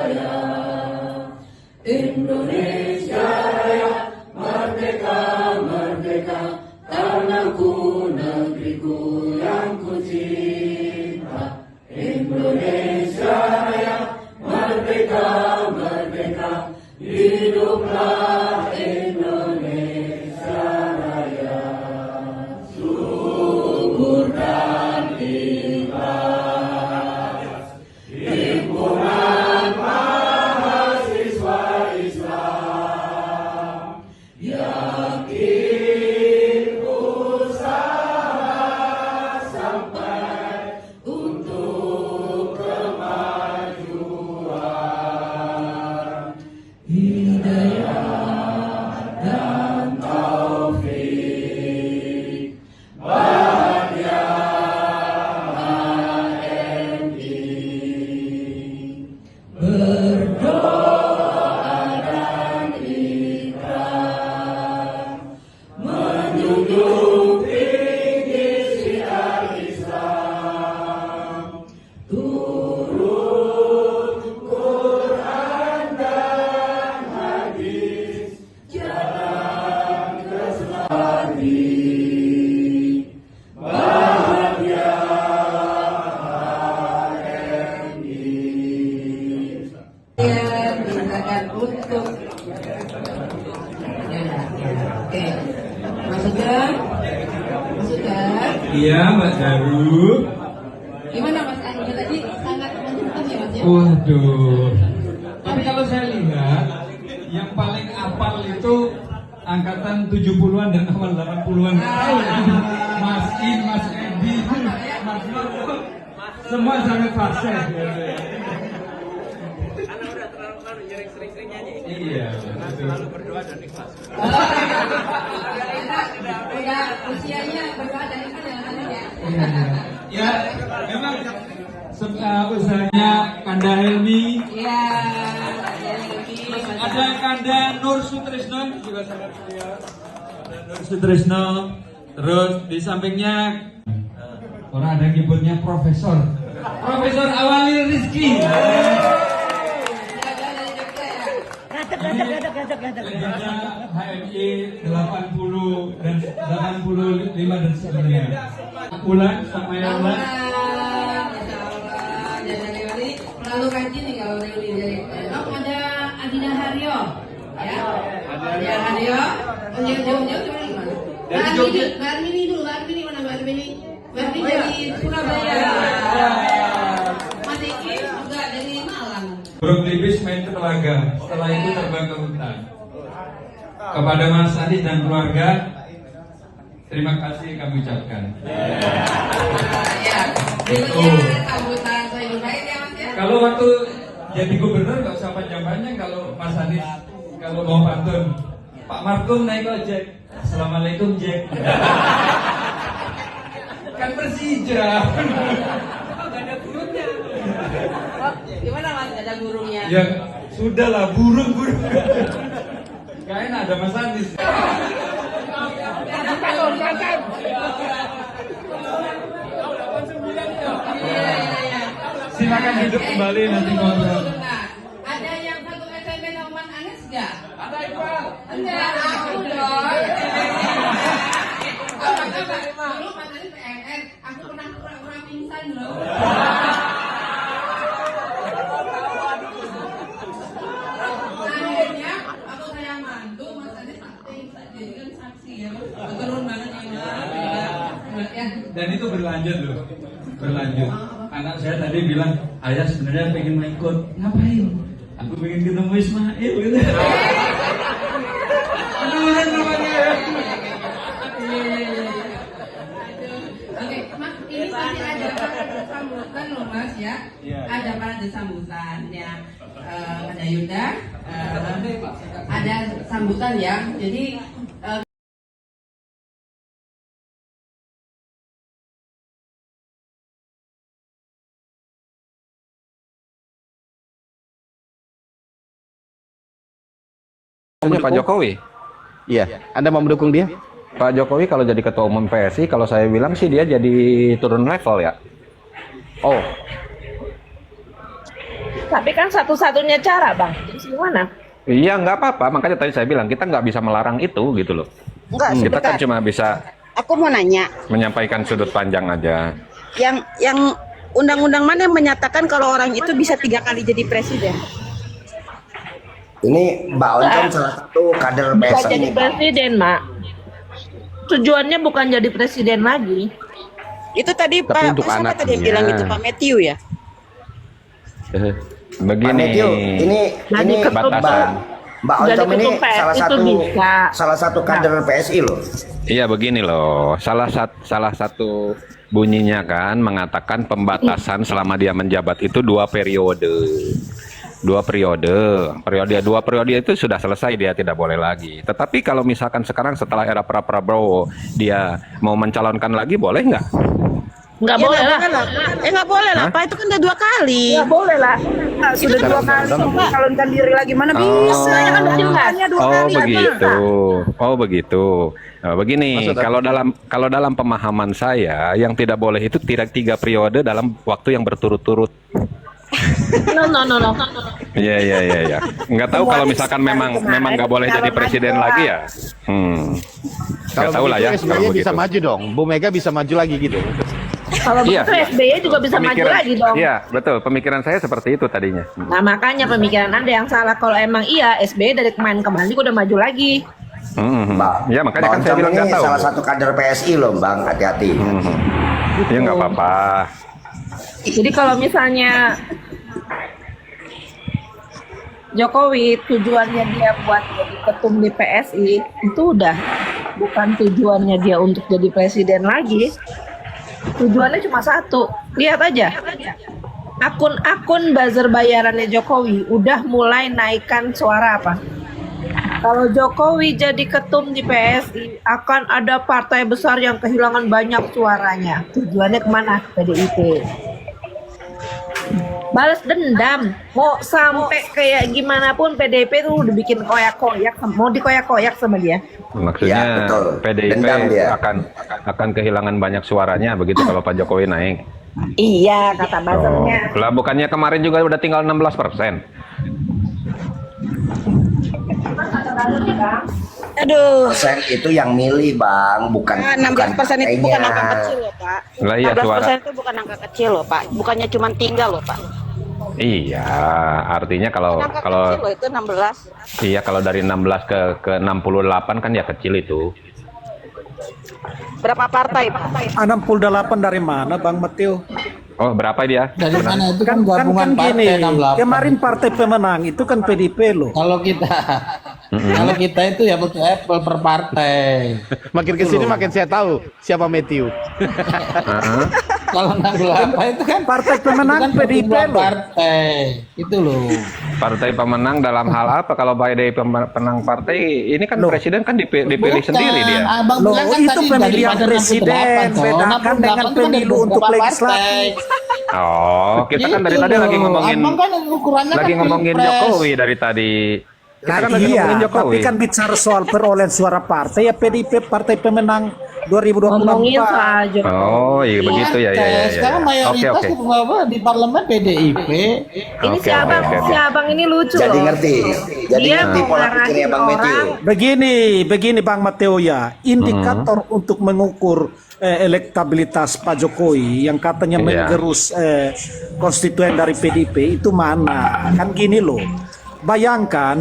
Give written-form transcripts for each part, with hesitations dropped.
Raya, Indonesia Raya, merdeka, merdeka, tanahku, negeriku yang ku cinta. Indonesia Raya, merdeka, merdeka, hiduplah Indonesia Raya. Syukur dan ikhlas, himpunan mahasiswa Islam, yakin usaha sampai untuk kemajuan, hidayah dan taufik, bahagia HMI. Berdoa dan ikhlas, menjunjung tinggi syiar Islam, turun Quran dan hadis, jalan keselati, bahagia HMI. Mintakan untuk oke, maksudnya Iya, Mbak Daru. gimana Mas Andi tadi sangat menyentuh ya Mas ya? Waduh. Tapi kalau saya lihat yang paling apal itu angkatan 70-an dan awal 80-an. Tahu ya? Mas In, Mas Edi, Mas Lolo. Semua sangat fasih. Karena udah terlalu sering-sering nyanyi. Iya. Selalu berdoa dan ikhlas. Udah usianya berdoa dan ikhlas ya Mas ya? Ya, memang usahanya Kanda Helmi. Iya. Ada Kanda Nur Sutrisno juga sangat mulia. Ada Nur Sutrisno. Terus di sampingnya orang ada nyebutnya Profesor Awali Rizky. Legenda HMI 80 dan 85 dan sebagainya. Ulan sama yang lain. Terlalu rajin nih kalau reuni dari ada Adina Haryo ya. Adina Haryo jauh-jauh cuma gimana? Barmini dulu, Barmini mana Barmini? Barmini dari Surabaya. Mas Eki juga dari Malang. Burung Libis main ke telaga, setelah itu terbang ke hutan. Kepada Mas Adi dan keluarga, terima kasih kami ucapkan. Ya, ini sambutan saya baik ya Mas ya. Kalau waktu jadi gubernur nggak usah panjang-panjang. Kalau Mas Anies kalau mau pantun, Pak Markum naik ojek, Assalamualaikum Jack. Kan Persija. Gak ada gurunya. Gimana Mas? Ada gurunya? Ya sudahlah, burung. Gak enak ada Mas Anies. Silakan hidup kembali nanti ngobrol. Ada yang satu SMP Noman Anis nggak? Ada Iqbal. Enggak, aku dong. Dulu Mas Anis PNS, aku pernah pura-pura pingsan loh. Akhirnya aku saya mantu, Mas Anis pingsan, jadi kan saksi ya, turun banget ya Mas. Ya. Dan itu berlanjut loh, berlanjut. Anak saya tadi bilang, ayah sebenarnya pengen ikut. Ngapain? Aku pengen ketemu Ismail gitu. Beneran namanya ya. Oke, Mas, ini pasti ada sambutan loh Mas ya. Ada pada sambutan ya. Ada Yunda, ada sambutan ya. Jadi Pak Jokowi? Iya, Anda mau mendukung dia? Pak Jokowi kalau jadi ketua umum PSI, kalau saya bilang sih dia jadi turun level ya. Oh, Tapi kan satu-satunya cara, Bang. Terus gimana? Iya, nggak apa-apa. Makanya tadi saya bilang kita nggak bisa melarang itu gitu loh. Enggak, Kita kan sebentar. cuma bisa Aku mau nanya, menyampaikan sudut pandang aja. yang undang-undang mana yang menyatakan kalau orang itu bisa 3 kali jadi presiden? Ini Mbak Oncom salah satu kader Bukan PSI. jadi presiden, Mak. Tujuannya bukan jadi presiden lagi. Itu tadi Tapi Pak, untuk siapa anaknya. tadi yang bilang itu Pak Matthew ya? Pak Begini. Matthew, ini batasan. Mbak Jadi Oncom ini ketum PS salah itu satu bisa. salah satu kader PSI loh. Iya begini loh, salah satu bunyinya kan mengatakan pembatasan selama dia menjabat itu 2 periode. 2 periode itu sudah selesai, dia tidak boleh lagi. Tetapi kalau misalkan sekarang setelah era Prabowo dia mau mencalonkan lagi, boleh nggak? Nggak Ya, boleh lah. nggak boleh lah, Hah? Pak. Itu kan udah 2 kali. Nggak boleh lah. Sudah 2 kali calonkan diri lagi, mana bisa? Ya kan udah jelas. Hanya 2 Oh kali. begitu, oh begitu. Nah, begini, kalau dalam pemahaman saya yang tidak boleh itu tidak 3 periode dalam waktu yang berturut-turut. No. Iya. Nggak tahu kalau misalkan memang nggak boleh jadi presiden lagi ya. Nggak tahu lah ya. SBY Kalau bisa begitu. maju dong. Bu Mega bisa maju lagi gitu. Kalau Iya. begitu SBY juga bisa maju Pemikiran- lagi dong. Iya, betul. Pemikiran saya seperti itu tadinya. Nah makanya pemikiran Anda yang salah. Kalau emang iya SBY dari kemarin juga udah maju lagi. Ya makanya Mbak kan saya Oncom bilang ini nggak tahu. salah satu kader PSI loh, Bang. Hati-hati. Ya nggak apa-apa. Jadi kalau misalnya Jokowi tujuannya dia buat jadi ketum di PSI itu udah bukan tujuannya dia untuk jadi presiden lagi. Tujuannya cuma satu. Lihat aja. Akun-akun buzzer bayarannya Jokowi udah mulai naikkan suara apa? Kalau Jokowi jadi ketum di PSI akan ada partai besar yang kehilangan banyak suaranya. Tujuannya kemana? PDIP. Balas dendam. Mau sampai kayak gimana pun PDIP tuh udah bikin koyak-koyak, mau dikoyak-koyak sama dia. Maksudnya Ya, betul. PDIP Dendam dia. akan kehilangan banyak suaranya begitu kalau Pak Jokowi naik. Iya, kata buzzernya. Lah bukannya kemarin juga udah tinggal 16%. Aduh. Persen itu yang milih, Bang, bukan 16% itu bukan angka partainya. kecil loh, Pak. Lah iya 16% suara. itu bukan angka kecil loh, Pak. Bukannya cuma tinggal loh, Pak. Iya, artinya kalau Angka kalau kecil loh itu 16. iya kalau dari 16 ke 68 kan ya kecil itu. Berapa partai, Pak? 68 dari mana Bang Mateo? Oh, berapa dia? Dari mana itu kan Kan gabungan gini, partai 68. kemarin partai pemenang itu kan PDIP loh. Kalau kita itu ya betul apple per partai. Makin kesini makin saya tahu siapa Matthew. Kalau 68 itu kan Partai pemenang itu kan PDIP perkumpulan loh. partai. Itu loh. Partai pemenang dalam hal apa? Kalau PDIP pemenang partai, ini kan Loh. presiden kan dipilih Bukan, sendiri dia. Abang Loh, bilang kan itu tadi pemilihan daripada presiden, 68, toh. bedakan 68 dengan itu kan ada pemilu untuk beberapa legislatif. partai. Oh, kita kan dari Gitu tadi lagi loh. ngomongin Abang kan ukurannya lagi kan ngomongin pilpres. Jokowi dari tadi. Kita Nah, kan lagi iya, ngomongin Jokowi. tapi kan bicara soal perolehan suara partai ya PDIP partai pemenang 2024. Ngomongin soal Jokowi. Oh, iya begitu ya ya ya. Sekarang mayoritas di parlemen PDIP. Ini Oke, si abang, oke, oke. si abang ini lucu Jadi loh. ngerti. Jadi Dia ngerti mau pola ngarahin pikirnya Bang Matthew. orang. Begini Bang Mateo ya, indikator untuk mengukur elektabilitas Pak Jokowi yang katanya Iya. menggerus konstituen dari PDIP itu mana? Kan gini loh. Bayangkan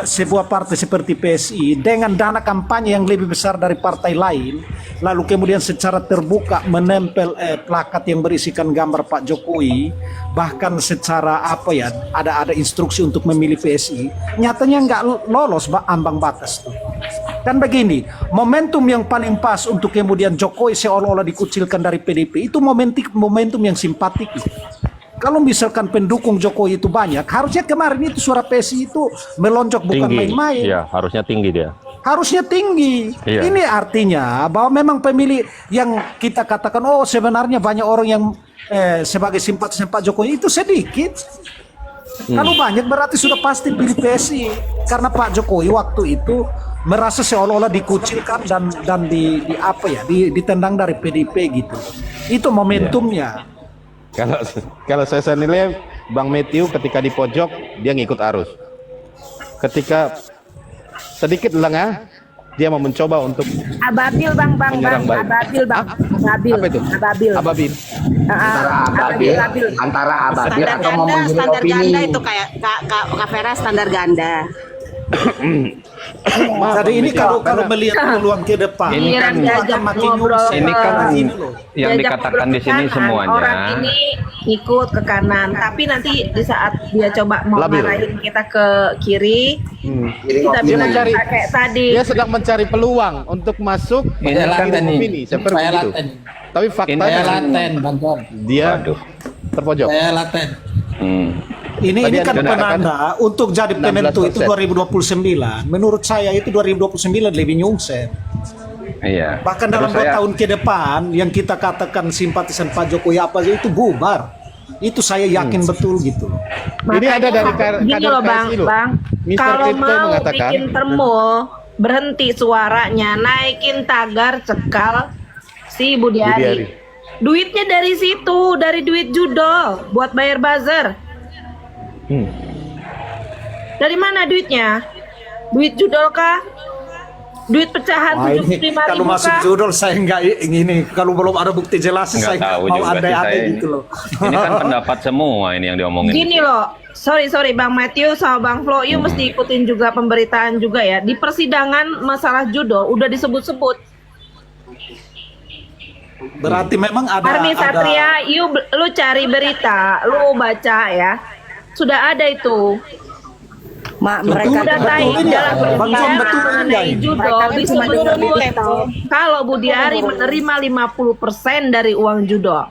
sebuah partai seperti PSI dengan dana kampanye yang lebih besar dari partai lain, lalu kemudian secara terbuka menempel plakat yang berisikan gambar Pak Jokowi, bahkan secara ada instruksi untuk memilih PSI, nyatanya nggak lolos ambang batas tuh. Kan begini, momentum yang paling pas untuk kemudian Jokowi seolah-olah dikucilkan dari PDIP itu momentum yang simpatik. Kalau misalkan pendukung Jokowi itu banyak, harusnya kemarin itu suara PSI itu melonjak bukan main-main. Iya, harusnya tinggi dia. Harusnya tinggi. Iya. Ini artinya bahwa memang pemilih yang kita katakan sebenarnya banyak orang yang sebagai simpatisan Pak Jokowi itu sedikit. Kalau banyak berarti sudah pasti pilih PSI karena Pak Jokowi waktu itu merasa seolah-olah dikucilkan dan ditendang dari PDIP gitu. Itu momentumnya. Kalau saya nilai Bang Matthew ketika di pojok dia ngikut arus. Ketika sedikit lengah, dia mau mencoba untuk Ababil bang, menyerang balik. Ababil bang, Ababil. Apa itu? Ababil. Ababil. Antara ababil Standar atau mau ganda, menggiring standar opini. ganda itu kayak Kak Vera standar ganda. Jadi ini kalau melihat peluang ke depan, Ini kan- diajak makin ngobrol nyungsep. Ini kan Ini loh. yang diajak dikatakan ngobrol di sini ke kanan, orang semuanya. ini ikut ke kanan, tapi nanti di saat dia coba mau Labil. ngarahin kita ke kiri, kita opini. bilang Mencari- kayak tadi. Dia sedang mencari peluang untuk masuk Ini Saya kan laten nih. opini seperti Saya itu. laten. Tapi Saya faktanya laten, Bang John. dia Waduh. terpojok. Saya laten. Hmm. Ini Tadi kan Anda penanda untuk jadi penentu itu 16%. 2029. Menurut saya itu 2029 lebih nyungsep. Iya. Bahkan Terus dalam 2 saya- tahun ke depan yang kita katakan simpatisan Pak Jokowi apa aja itu bubar. Itu saya yakin betul gitu loh. Ini ada dari Gini kader loh bang, PSI loh. bang, Mr. kalau Crypto mau mengatakan, bikin termul, berhenti suaranya, naikin tagar, cekal si Budiari. Budiari. Duitnya dari situ, dari duit judol buat bayar buzzer. Dari mana duitnya? Duit judol kah? Duit pecahan Wah, ini 75 kalau ribu masuk kah? judul saya nggak ini kalau belum ada bukti jelas Nggak saya nggak tahu mau juga sih andai-andai saya. gitu loh. Ini kan pendapat semua ini yang diomongin. Gini loh, sorry Bang Matthew sama Bang Flo, you mesti ikutin juga pemberitaan juga ya. Di persidangan masalah judol udah disebut-sebut. Berarti memang ada Army Satria, lu cari berita, lu baca ya. Sudah ada itu. Mereka Udah betul naik ini ya, dalam Bang John, persidangan betul ini mengenai ya. judol Mereka cuma dengar disebut berita. kalau Budiari menerima 50% dari uang judol.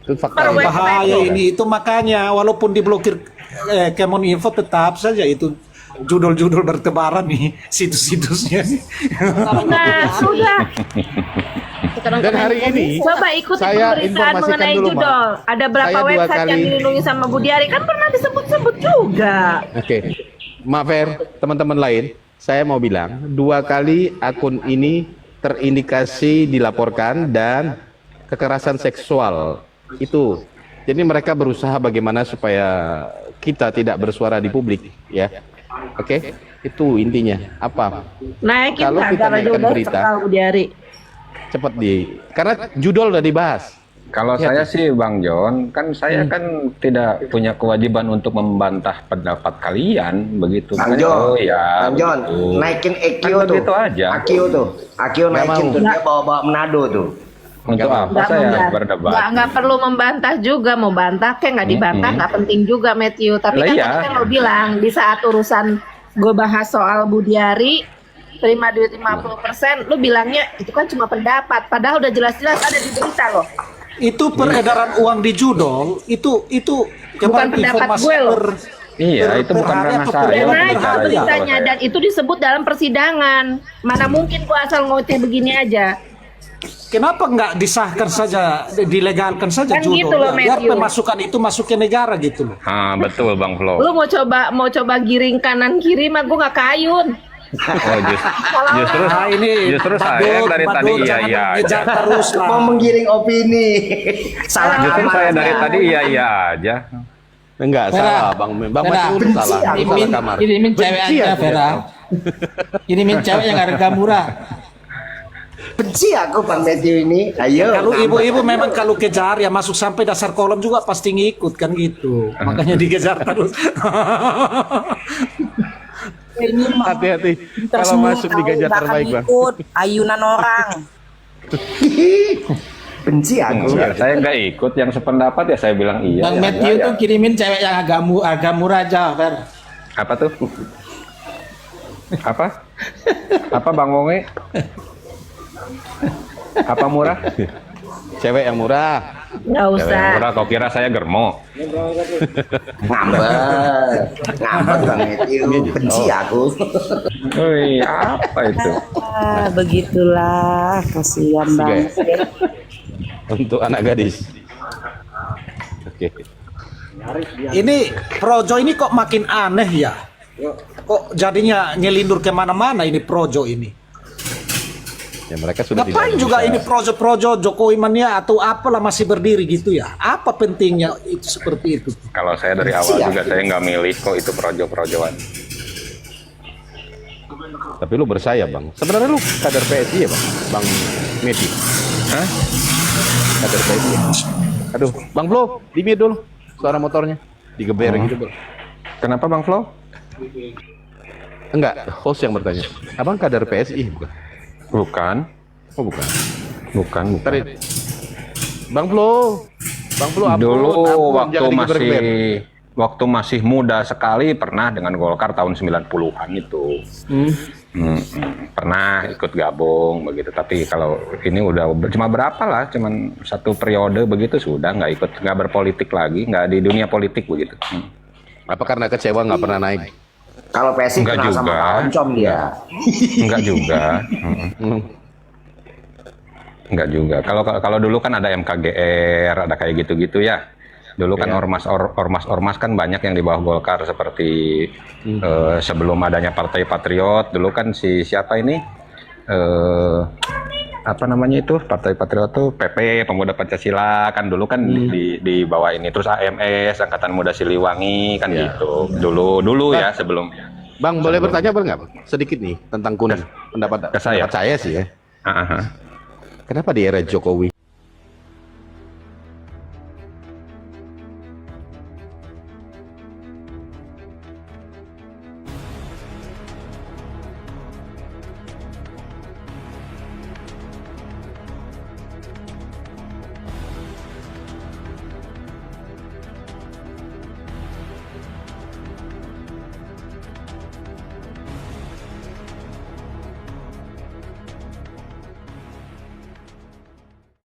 Itu fakta. Per website bahaya loh. ini itu makanya walaupun diblokir Kemeninfo tetap saja itu judul-judul bertebaran nih situs-situsnya. Sudah. Dan hari ini Coba ikuti saya pemberitaan informasikan mengenai dulu, Mak. judol. Ada berapa Saya 2 website yang kali- dilindungi sama Budiari kan pernah disebut-sebut juga. Oke. Maaf Fer, teman-teman lain, saya mau bilang 2 kali akun ini terindikasi dilaporkan dan kekerasan seksual itu. Jadi mereka berusaha bagaimana supaya kita tidak bersuara di publik, ya. Oke, itu intinya. Apa? Naikin Kalau kita tagar aja naikkan udah berita, cekal Budiari. cepat karena judul udah dibahas. Kalau Ya, saya sih Bang John, kan saya kan tidak punya kewajiban untuk membantah pendapat kalian begitu. Bang Makanya, John, oh ya, Bang John, betul. naikin EQ Kan tuh. begitu aja. AQ tuh. AQ naikin mau. tuh dia bawa-bawa Manado tuh. Untuk apa saya berdebat? Nggak perlu membantah juga, mau bantah kayak nggak dibantah nggak penting juga Matthew. Tapi Lah kan iya. tadi kan lo bilang di saat urusan gue bahas soal Budiari terima duit 50%, lu bilangnya itu kan cuma pendapat. Padahal udah jelas-jelas ada di berita loh. Itu peredaran uang di judol itu Bukan pendapat gue loh. Iya, itu bukan hari ranah atau saya. Udah per naik bicara ke itu beritanya kalau dan itu disebut dalam persidangan. Mana mungkin gua asal ngoceh begini aja. Kenapa nggak disahkan saja, dilegalkan saja Kan judol? gitu loh, Biar Matthew. pemasukan itu masuk ke negara gitu loh. Ah, betul Bang Flo. Lu mau coba giring kanan kiri mah gua nggak kayun. Oh, justru Ah, ini justru Badut, saya dari Badut, tadi iya jangan iya mengejar aja. terus lah. Mau menggiring opini. Salah Justru kamar. saya dari tadi iya iya aja. Enggak Vera. salah, Bang Vera. Matthew salah. Itu Kirimin, salah kamar. kirimin cewek Benci aja aku. Vera. Kirimin cewek yang harga murah. Benci aku Bang Matthew ini. Ayo. Kalau nambah. ibu-ibu memang kalau kejar ya masuk sampai dasar kolom juga pasti ngikut kan gitu. Makanya dikejar terus. Hati-hati kalau masuk di Ganjar terbaik, Bang. ikut ayunan orang. Benci aku. Saya nggak ikut yang sependapat ya saya bilang iya. Bang ya, Matthew ya, tuh ya. kirimin cewek yang agak murah aja, Ver. Apa tuh? Apa? Apa Bang Wonge? Apa murah? Cewek yang murah. Nggak usah. Murah kau kira saya germo? Ngambek Bang Matthew. Benci aku. Wih, apa itu? Begitulah, kasihan Tiga banget. ya? Untuk anak gadis. Oke. Ini Projo ini kok makin aneh ya? Kok jadinya nyelindur kemana-mana ini Projo ini? Ya mereka sudah Ngapain tidak juga bisa. ini projo-projo Jokowi mania atau apalah masih berdiri gitu ya? Apa pentingnya itu seperti itu? Kalau saya dari awal juga saya nggak milih kok itu projo-projoan. Tapi lu bersayap bang. Sebenarnya lu kader PSI ya bang, Bang Medi. Hah? Kader PSI. Ya? Aduh, Bang Flo, di mute dulu. Suara motornya digeber gitu bang. Kenapa Bang Flo? Enggak, host yang bertanya. Abang kader PSI bukan? Bukan. Oh bukan. Bukan. Tadi, Bang Flo, ampun, Dulu ampun, waktu jangan digeber-geber. masih muda sekali pernah dengan Golkar tahun 90-an itu. Pernah ikut gabung begitu, tapi kalau ini udah cuma berapa lah, cuman 1 periode begitu sudah nggak berpolitik lagi, nggak di dunia politik begitu. Apa karena kecewa nggak pernah naik? Kalau PSI Enggak kenal sama juga. Pak Oncom dia. Enggak juga. Enggak juga. Kalau dulu kan ada MKGR, ada kayak gitu-gitu ya. Dulu kan ormas kan banyak yang di bawah Golkar seperti sebelum adanya Partai Patriot. Dulu kan siapa ini? Apa namanya itu? Partai Patriot tuh PP, Pemuda Pancasila kan dulu kan di bawah ini. Terus AMS, Angkatan Muda Siliwangi kan gitu. Dulu ya sebelum. Bang, boleh bertanya nggak? Bang? Sedikit nih tentang kuning pendapat Ke saya? pendapat saya sih ya. Ah, ah, ah. Kenapa di era Jokowi